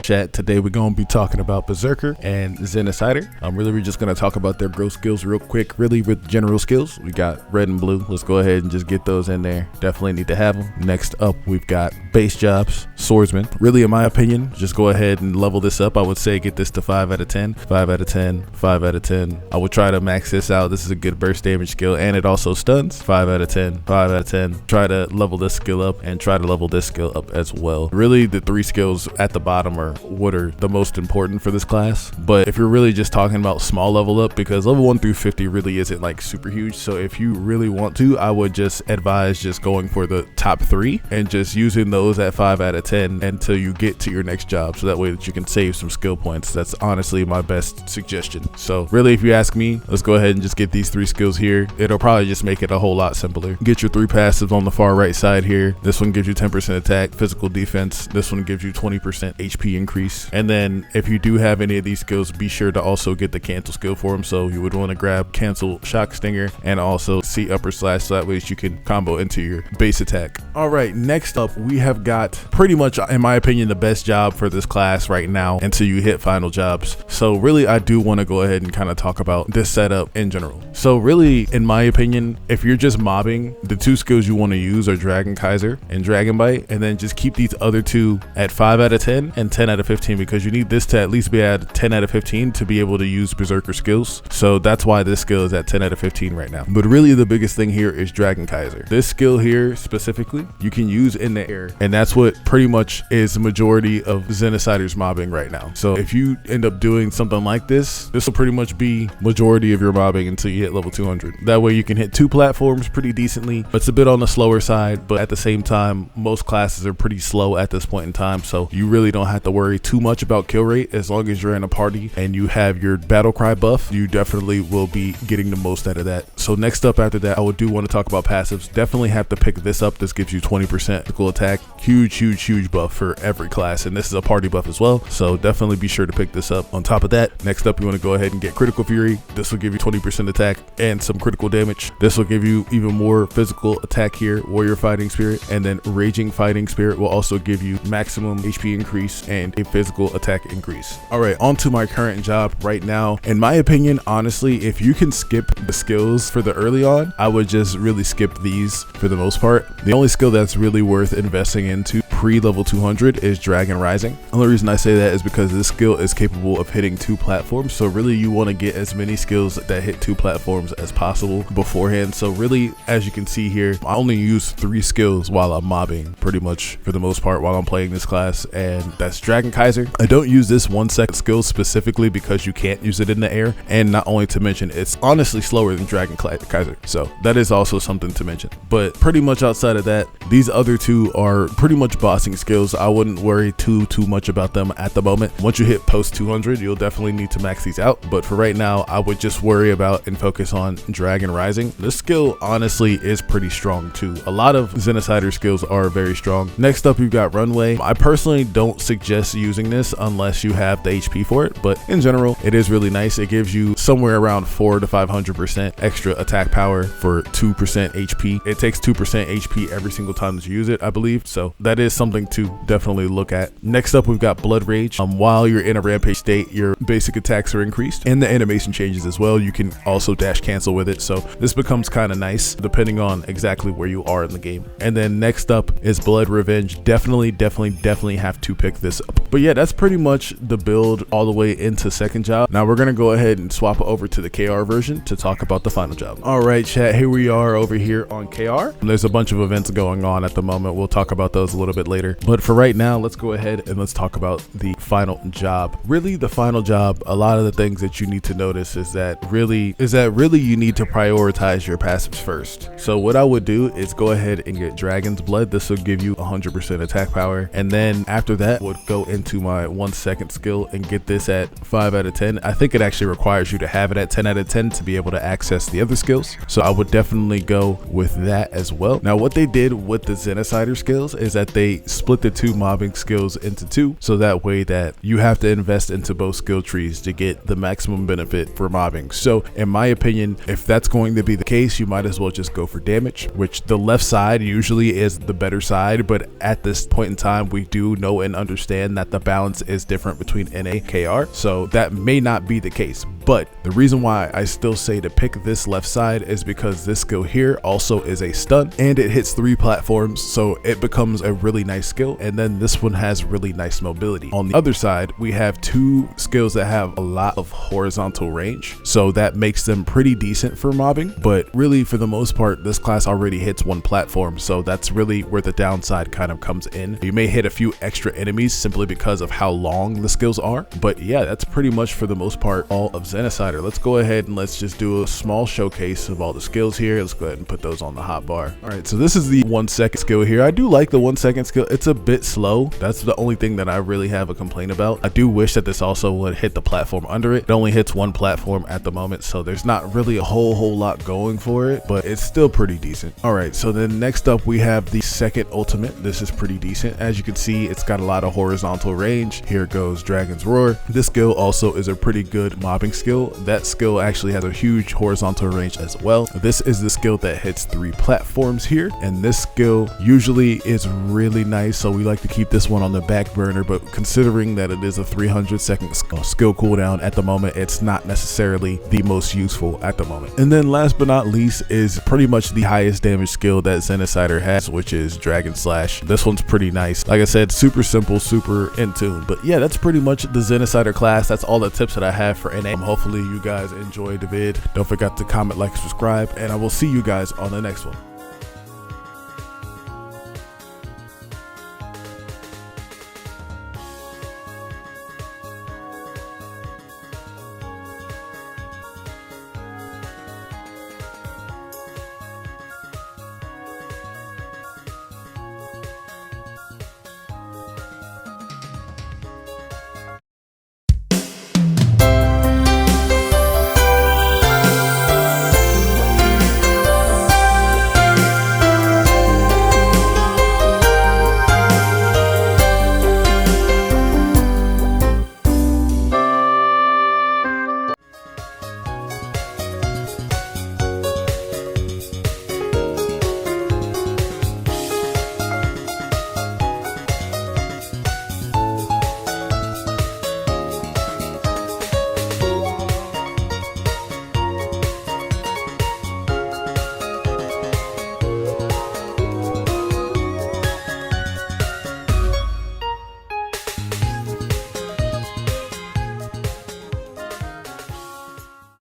Chat, today we're going to be talking about Berserker and Xenocider. We're just going to talk about their growth skills real quick, really with general skills. We got red and blue. Let's go ahead and just get those in there. Definitely need to have them. Next up, we've got base jobs, swordsman. Really, in my opinion, just go ahead and level this up. I would say get this to 5 out of 10, 5 out of 10, 5 out of 10. I would try to max this out. This is a good burst damage skill and it also stuns. 5 out of 10, 5 out of 10. Try to level this skill up and try to level this skill up as well. Really, the three skills at the bottom are what are the most important for this class. But if you're really just talking about small level up, because level 1 through 50 really isn't like super huge. So if you really want to, I would just advise just going for the top 3 and just using those at 5 out of 10 until you get to your next job. So that way that you can save some skill points. That's honestly my best suggestion. So really, if you ask me, let's go ahead and just get these 3 skills here. It'll probably just make it a whole lot simpler. Get your 3 passives on the far right side here. This one gives you 10% attack, physical defense. This one gives you 20% HP increase. And then if you do have any of these skills, be sure to also get the cancel skill for them. So you would want to grab cancel shock stinger and also C upper slash, so that way you can combo into your base attack. All right, next up we have got pretty much, in my opinion, the best job for this class right now until you hit final jobs. So really, I do want to go ahead and kind of talk about this setup in general. So really, in my opinion, if you're just mobbing, the 2 skills you want to use are Dragon Kaiser and Dragon Bite, and then just keep these other 2 at 5 out of 10 and 10 out of 15, because you need this to at least be at 10 out of 15 to be able to use Berserker skills. So that's why this skill is at 10 out of 15 right now. But really, the biggest thing here is Dragon Kaiser. This skill here specifically, you can use in the air, and that's what pretty much is the majority of Xenocider's mobbing right now. So if you end up doing something like this, this will pretty much be majority of your mobbing until you hit level 200. That way you can hit 2 platforms pretty decently. It's a bit on the slower side, but at the same time, most classes are pretty slow at this point in time. So you really don't have to worry too much about kill rate. As long as you're in a party and you have your battle cry buff, you definitely will be getting the most out of that. So next up after that, I do want to talk about passives. Definitely have to pick this up. This gives you 20% physical attack. Huge buff for every class, and this is a party buff as well. So definitely be sure to pick this up. On top of that, next up you want to go ahead and get critical fury. This will give you 20% attack and some critical damage. This will give you even more physical attack here. Warrior fighting spirit, and then raging fighting spirit will also give you maximum HP increase and a physical attack increase. All right, on to my current job right now. In my opinion, honestly, if you can skip the skills for the early on, I would just really skip these for the most part. The only skill that's really worth investing into pre-level 200 is Dragon Rising. The only reason I say that is because this skill is capable of hitting 2 platforms. So really, you want to get as many skills that hit 2 platforms as possible beforehand. So really, as you can see here, I only use 3 skills while I'm mobbing, pretty much for the most part while I'm playing this class, and that's Dragon Kaiser. I don't use this 1-second skill specifically because you can't use it in the air, and not only to mention, it's honestly slower than Dragon Kaiser. So that is also something to mention. But pretty much outside of that, these other 2 are pretty much bossing skills. I wouldn't worry too much about them at the moment. Once you hit post 200, you'll definitely need to max these out. But for right now, I would just worry about and focus on Dragon Rising. This skill honestly is pretty strong too. A lot of Xenocider skills are very strong. Next up, you've got Runway. I personally don't suggest using this unless you have the HP for it, but in general, it is really nice. It gives you somewhere around 400 to 500% extra attack power for 2% HP. It takes 2% HP every single time that you use it, I believe. So that is something to definitely look at. Next up, we've got Blood Rage. While you're in a rampage state, your basic attacks are increased and the animation changes as well. You can also dash cancel with it. So this becomes kind of nice depending on exactly where you are in the game. And then next up is Blood Revenge. Definitely have to pick this up. But yeah, that's pretty much the build all the way into second job. Now we're going to go ahead and swap over to the KR version to talk about the final job. All right, chat, here we are over here on KR. There's a bunch of events going on at the moment. We'll talk about those a little bit later. But for right now, let's go ahead and let's talk about the final job. Really, the final job, a lot of the things that you need to notice is that really you need to prioritize your passives first. So what I would do is go ahead and get Dragon's Blood. This will give you 100% attack power. And then after that, would go into my 1-second skill and get this at 5 out of 10. I think it actually requires you to have it at 10 out of 10 to be able to access the other skills. So I would definitely go with that as well. Now, what they did with the Xenocider skills is that they they split the two mobbing skills into two, so that way that you have to invest into both skill trees to get the maximum benefit for mobbing. So in my opinion, if that's going to be the case, you might as well just go for damage, which the left side usually is the better side, but at this point in time we do know and understand that the balance is different between NA KR, so that may not be the case. But the reason why I still say to pick this left side is because this skill here also is a stun and it hits 3 platforms, so it becomes a really nice skill. And then this one has really nice mobility. On the other side, we have 2 skills that have a lot of horizontal range, so that makes them pretty decent for mobbing. But really, for the most part, this class already hits 1 platform, so that's really where the downside kind of comes in. You may hit a few extra enemies simply because of how long the skills are, but yeah, that's pretty much for the most part all of Xenocider. Let's go ahead and let's just do a small showcase of all the skills here. Let's go ahead and put those on the hotbar. All right, so this is the 1 second skill here. I do like the 1 second skill. It's a bit slow. That's the only thing that I really have a complaint about. I do wish that this also would hit the platform under it. It only hits 1 platform at the moment, so there's not really a whole lot going for it, but it's still pretty decent. All right, so then next up we have the second ultimate. This is pretty decent. As you can see, it's got a lot of horizontal range. Here goes Dragon's Roar. This skill also is a pretty good mobbing skill. That skill actually has a huge horizontal range as well. This is the skill that hits 3 platforms here, and this skill usually is really nice, so we like to keep this one on the back burner, but considering that it is a 300-second skill cooldown at the moment, it's not necessarily the most useful at the moment. And then last but not least is pretty much the highest damage skill that Xenocider has, which is Dragon Slash. This one's pretty nice. Like I said, super simple, super in tune. But yeah, that's pretty much the Xenocider class. That's all the tips that I have for NA. Hopefully you guys enjoyed the vid. Don't forget to comment, like, subscribe, and I will see you guys on the next one.